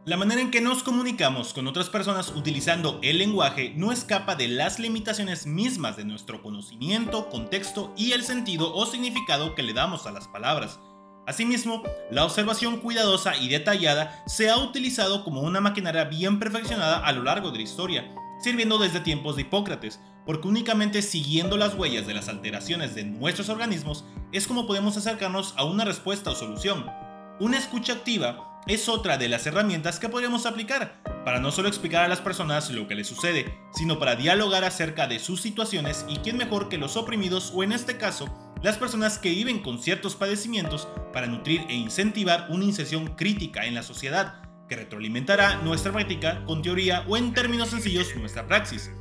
La manera en que nos comunicamos con otras personas utilizando el lenguaje no escapa de las limitaciones mismas de nuestro conocimiento, contexto y el sentido o significado que le damos a las palabras. Asimismo, la observación cuidadosa y detallada se ha utilizado como una maquinaria bien perfeccionada a lo largo de la historia, sirviendo desde tiempos de Hipócrates, porque únicamente siguiendo las huellas de las alteraciones de nuestros organismos es como podemos acercarnos a una respuesta o solución. Una escucha activa es otra de las herramientas que podríamos aplicar para no solo explicar a las personas lo que les sucede, sino para dialogar acerca de sus situaciones y quién mejor que los oprimidos o en este caso, las personas que viven con ciertos padecimientos para nutrir e incentivar una inserción crítica en la sociedad que retroalimentará nuestra práctica con teoría o en términos sencillos nuestra praxis.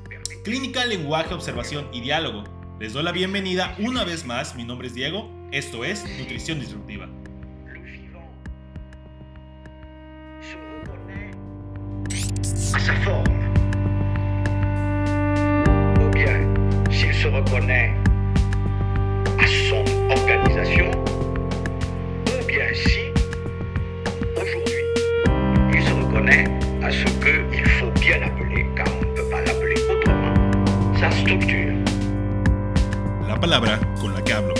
Clínica, lenguaje, observación y diálogo. Les doy la bienvenida una vez más, mi nombre es Diego, esto es Nutrición Disruptiva. À sa forme, ou bien s'il se reconnaît à son organisation, ou bien si aujourd'hui il se reconnaît à ce qu'il faut bien appeler, car on ne peut pas l'appeler autrement, sa structure. La palabra con la que hablo.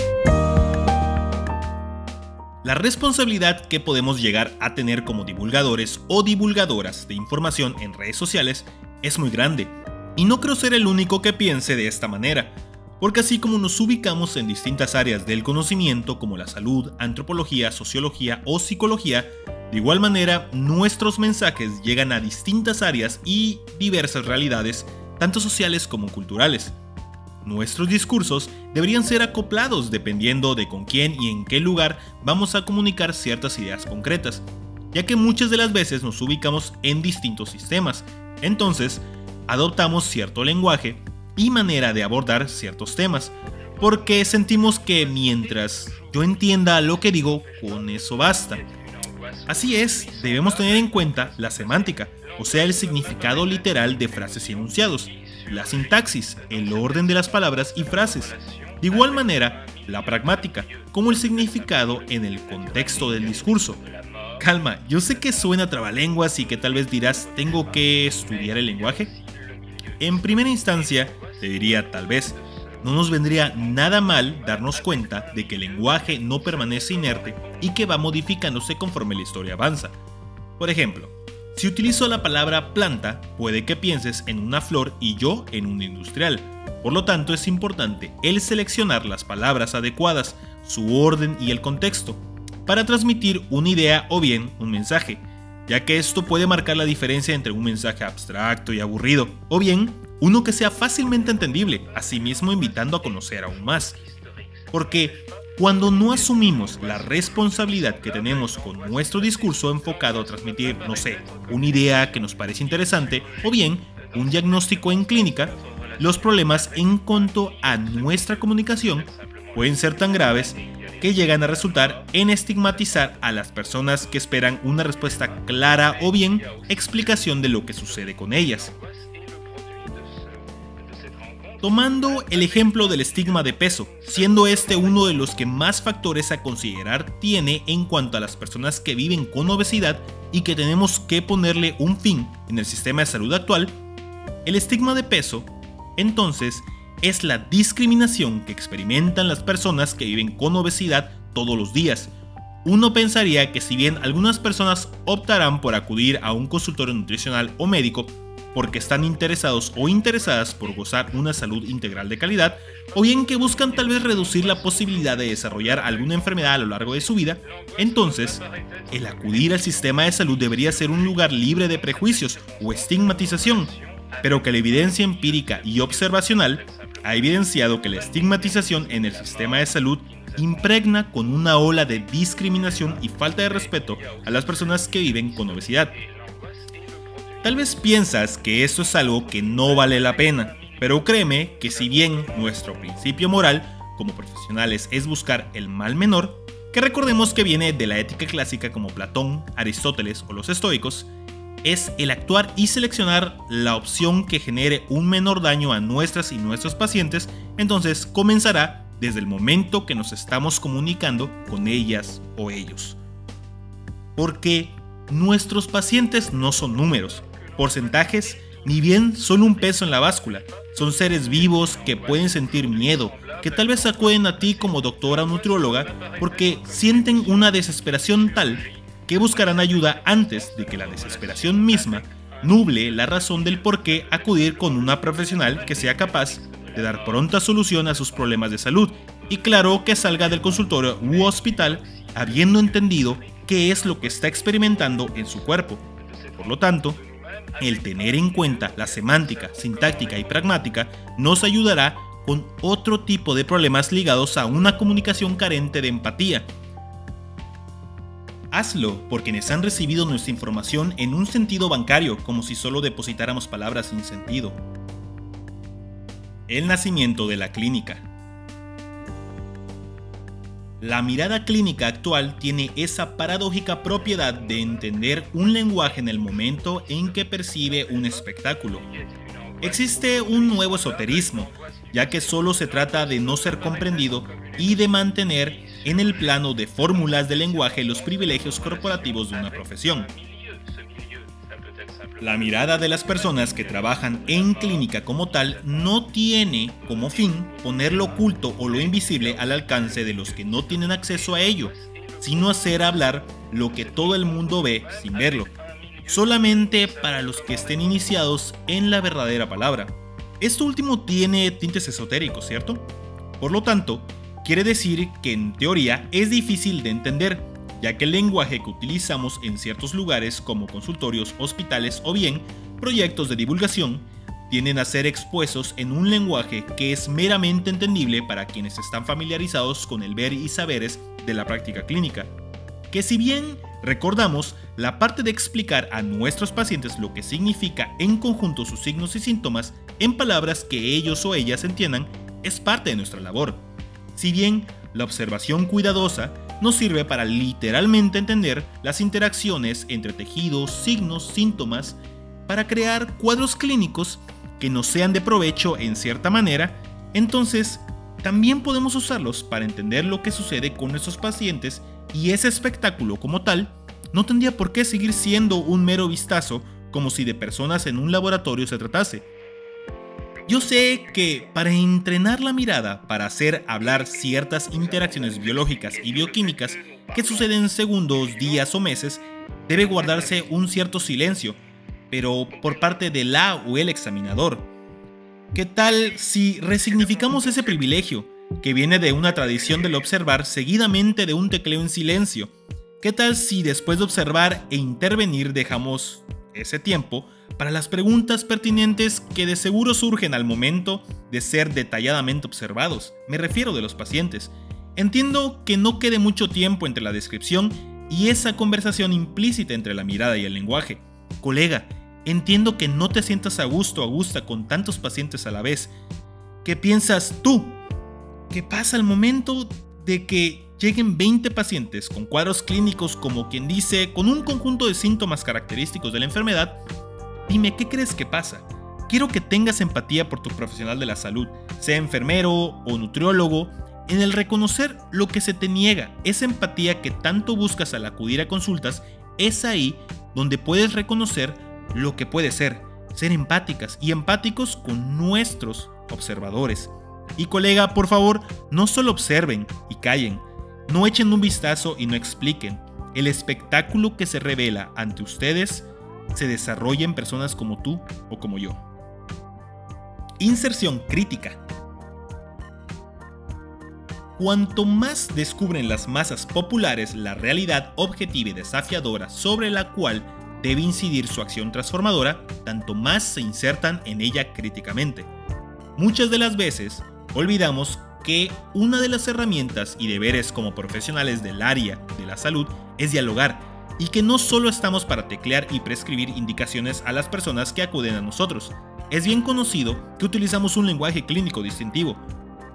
La responsabilidad que podemos llegar a tener como divulgadores o divulgadoras de información en redes sociales es muy grande, y no creo ser el único que piense de esta manera, porque así como nos ubicamos en distintas áreas del conocimiento como la salud, antropología, sociología o psicología, de igual manera nuestros mensajes llegan a distintas áreas y diversas realidades, tanto sociales como culturales. Nuestros discursos deberían ser acoplados dependiendo de con quién y en qué lugar vamos a comunicar ciertas ideas concretas, ya que muchas de las veces nos ubicamos en distintos sistemas, entonces adoptamos cierto lenguaje y manera de abordar ciertos temas, porque sentimos que mientras yo entienda lo que digo, con eso basta. Así es, debemos tener en cuenta la semántica, o sea el significado literal de frases y enunciados, la sintaxis, el orden de las palabras y frases. De igual manera, la pragmática, como el significado en el contexto del discurso. Calma, yo sé que suena trabalenguas y que tal vez dirás, ¿tengo que estudiar el lenguaje? En primera instancia, te diría tal vez, no nos vendría nada mal darnos cuenta de que el lenguaje no permanece inerte y que va modificándose conforme la historia avanza. Por ejemplo, si utilizo la palabra planta, puede que pienses en una flor y yo en un industrial. Por lo tanto, es importante el seleccionar las palabras adecuadas, su orden y el contexto, para transmitir una idea o bien un mensaje, ya que esto puede marcar la diferencia entre un mensaje abstracto y aburrido, o bien uno que sea fácilmente entendible, asimismo invitando a conocer aún más. Porque cuando no asumimos la responsabilidad que tenemos con nuestro discurso enfocado a transmitir, no sé, una idea que nos parece interesante o bien un diagnóstico en clínica, los problemas en cuanto a nuestra comunicación pueden ser tan graves que llegan a resultar en estigmatizar a las personas que esperan una respuesta clara o bien explicación de lo que sucede con ellas. Tomando el ejemplo del estigma de peso, siendo este uno de los que más factores a considerar tiene en cuanto a las personas que viven con obesidad y que tenemos que ponerle un fin en el sistema de salud actual, el estigma de peso, entonces, es la discriminación que experimentan las personas que viven con obesidad todos los días. Uno pensaría que si bien algunas personas optarán por acudir a un consultorio nutricional o médico, porque están interesados o interesadas por gozar una salud integral de calidad, o bien que buscan tal vez reducir la posibilidad de desarrollar alguna enfermedad a lo largo de su vida, entonces, el acudir al sistema de salud debería ser un lugar libre de prejuicios o estigmatización, pero que la evidencia empírica y observacional ha evidenciado que la estigmatización en el sistema de salud impregna con una ola de discriminación y falta de respeto a las personas que viven con obesidad. Tal vez piensas que esto es algo que no vale la pena, pero créeme que si bien nuestro principio moral como profesionales es buscar el mal menor, que recordemos que viene de la ética clásica como Platón, Aristóteles o los estoicos, es el actuar y seleccionar la opción que genere un menor daño a nuestras y nuestros pacientes, entonces comenzará desde el momento que nos estamos comunicando con ellas o ellos. Porque Nuestros pacientes no son números, porcentajes, ni bien solo un peso en la báscula. Son seres vivos que pueden sentir miedo, que tal vez acuden a ti como doctora o nutrióloga porque sienten una desesperación tal que buscarán ayuda antes de que la desesperación misma nuble la razón del por qué acudir con una profesional que sea capaz de dar pronta solución a sus problemas de salud y claro que salga del consultorio u hospital habiendo entendido qué es lo que está experimentando en su cuerpo. Por lo tanto, el tener en cuenta la semántica, sintáctica y pragmática nos ayudará con otro tipo de problemas ligados a una comunicación carente de empatía. Hazlo por quienes han recibido nuestra información en un sentido bancario, como si solo depositáramos palabras sin sentido. El nacimiento de la clínica. La mirada clínica actual tiene esa paradójica propiedad de entender un lenguaje en el momento en que percibe un espectáculo. Existe un nuevo esoterismo, ya que solo se trata de no ser comprendido y de mantener en el plano de fórmulas de lenguaje los privilegios corporativos de una profesión. La mirada de las personas que trabajan en clínica como tal no tiene como fin poner lo oculto o lo invisible al alcance de los que no tienen acceso a ello, sino hacer hablar lo que todo el mundo ve sin verlo, solamente para los que estén iniciados en la verdadera palabra. Esto último tiene tintes esotéricos, ¿cierto? Por lo tanto, quiere decir que en teoría es difícil de entender, ya que el lenguaje que utilizamos en ciertos lugares como consultorios, hospitales o bien proyectos de divulgación tienden a ser expuestos en un lenguaje que es meramente entendible para quienes están familiarizados con el ver y saberes de la práctica clínica, que si bien recordamos la parte de explicar a nuestros pacientes lo que significa en conjunto sus signos y síntomas en palabras que ellos o ellas entiendan, es parte de nuestra labor. Si bien la observación cuidadosa nos sirve para literalmente entender las interacciones entre tejidos, signos, síntomas, para crear cuadros clínicos que nos sean de provecho en cierta manera, entonces también podemos usarlos para entender lo que sucede con nuestros pacientes y ese espectáculo como tal no tendría por qué seguir siendo un mero vistazo como si de personas en un laboratorio se tratase. Yo sé que para entrenar la mirada, para hacer hablar ciertas interacciones biológicas y bioquímicas que suceden en segundos, días o meses, debe guardarse un cierto silencio, pero por parte de la o el examinador. ¿Qué tal si resignificamos ese privilegio, que viene de una tradición del observar seguidamente de un tecleo en silencio? ¿Qué tal si después de observar e intervenir dejamos ese tiempo para las preguntas pertinentes que de seguro surgen al momento de ser detalladamente observados? Me refiero de los pacientes. Entiendo que no quede mucho tiempo entre la descripción y esa conversación implícita entre la mirada y el lenguaje. Colega, entiendo que no te sientas a gusto con tantos pacientes a la vez. ¿Qué piensas tú? ¿Qué pasa al momento de que lleguen 20 pacientes con cuadros clínicos como quien dice, con un conjunto de síntomas característicos de la enfermedad? Dime, ¿qué crees que pasa? Quiero que tengas empatía por tu profesional de la salud, sea enfermero o nutriólogo, en el reconocer lo que se te niega. Esa empatía que tanto buscas al acudir a consultas, es ahí donde puedes reconocer lo que puede ser empáticas y empáticos con nuestros observadores. Y colega, por favor, no solo observen y callen, no echen un vistazo y no expliquen. El espectáculo que se revela ante ustedes se desarrolla en personas como tú o como yo. Inserción crítica. Cuanto más descubren las masas populares la realidad objetiva y desafiadora sobre la cual debe incidir su acción transformadora, tanto más se insertan en ella críticamente. Muchas de las veces olvidamos que una de las herramientas y deberes como profesionales del área de la salud es dialogar, y que no solo estamos para teclear y prescribir indicaciones a las personas que acuden a nosotros. Es bien conocido que utilizamos un lenguaje clínico distintivo,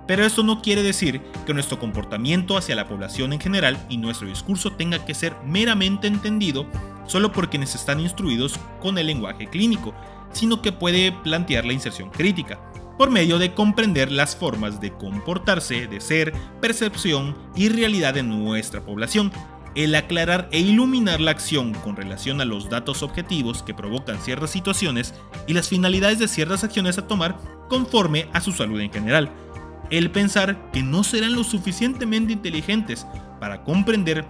pero esto no quiere decir que nuestro comportamiento hacia la población en general y nuestro discurso tenga que ser meramente entendido solo por quienes están instruidos con el lenguaje clínico, sino que puede plantear la inserción crítica, por medio de comprender las formas de comportarse, de ser, percepción y realidad de nuestra población, el aclarar e iluminar la acción con relación a los datos objetivos que provocan ciertas situaciones y las finalidades de ciertas acciones a tomar conforme a su salud en general. El pensar que no serán lo suficientemente inteligentes para comprender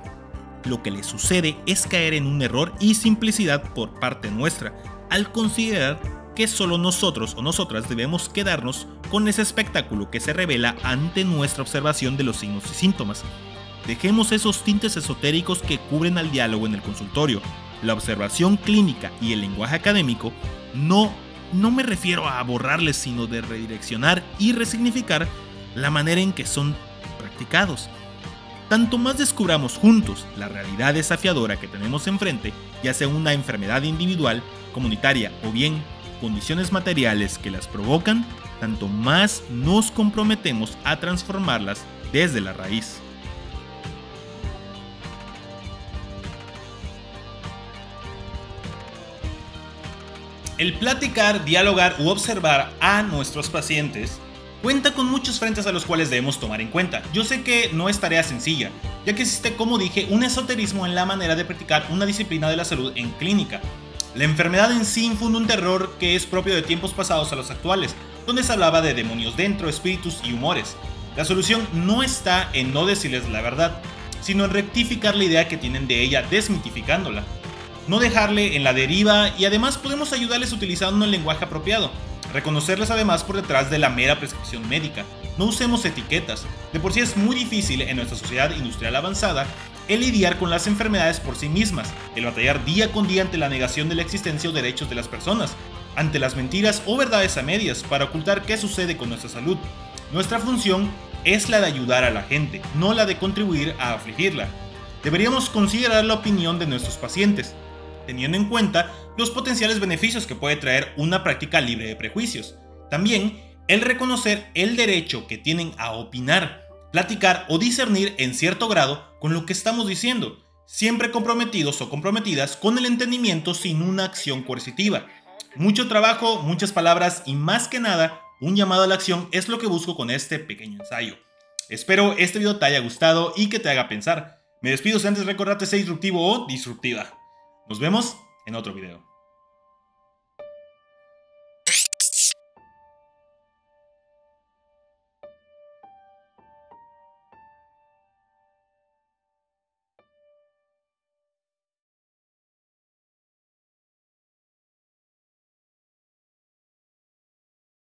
lo que les sucede es caer en un error y simplicidad por parte nuestra, al considerar que solo nosotros o nosotras debemos quedarnos con ese espectáculo que se revela ante nuestra observación de los signos y síntomas. Dejemos esos tintes esotéricos que cubren al diálogo en el consultorio. La observación clínica y el lenguaje académico no me refiero a borrarles, sino de redireccionar y resignificar la manera en que son practicados. Tanto más descubramos juntos la realidad desafiadora que tenemos enfrente, ya sea una enfermedad individual, comunitaria o bien condiciones materiales que las provocan, tanto más nos comprometemos a transformarlas desde la raíz. El platicar, dialogar u observar a nuestros pacientes cuenta con muchos frentes a los cuales debemos tomar en cuenta. Yo sé que no es tarea sencilla, ya que existe, como dije, un esoterismo en la manera de practicar una disciplina de la salud en clínica. La enfermedad en sí infunde un terror que es propio de tiempos pasados a los actuales, donde se hablaba de demonios dentro, espíritus y humores. La solución no está en no decirles la verdad, sino en rectificar la idea que tienen de ella, desmitificándola. No dejarle en la deriva, y además podemos ayudarles utilizando el lenguaje apropiado. Reconocerles además por detrás de la mera prescripción médica. No usemos etiquetas. De por sí es muy difícil en nuestra sociedad industrial avanzada el lidiar con las enfermedades por sí mismas, el batallar día con día ante la negación de la existencia o derechos de las personas, ante las mentiras o verdades a medias para ocultar qué sucede con nuestra salud. Nuestra función es la de ayudar a la gente, no la de contribuir a afligirla. Deberíamos considerar la opinión de nuestros pacientes, teniendo en cuenta los potenciales beneficios que puede traer una práctica libre de prejuicios. También el reconocer el derecho que tienen a opinar, platicar o discernir en cierto grado con lo que estamos diciendo, siempre comprometidos o comprometidas con el entendimiento sin una acción coercitiva. Mucho trabajo, muchas palabras y más que nada, un llamado a la acción es lo que busco con este pequeño ensayo. Espero este video te haya gustado y que te haga pensar. Me despido sin antes recordarte ser disruptivo o disruptiva. Nos vemos en otro video.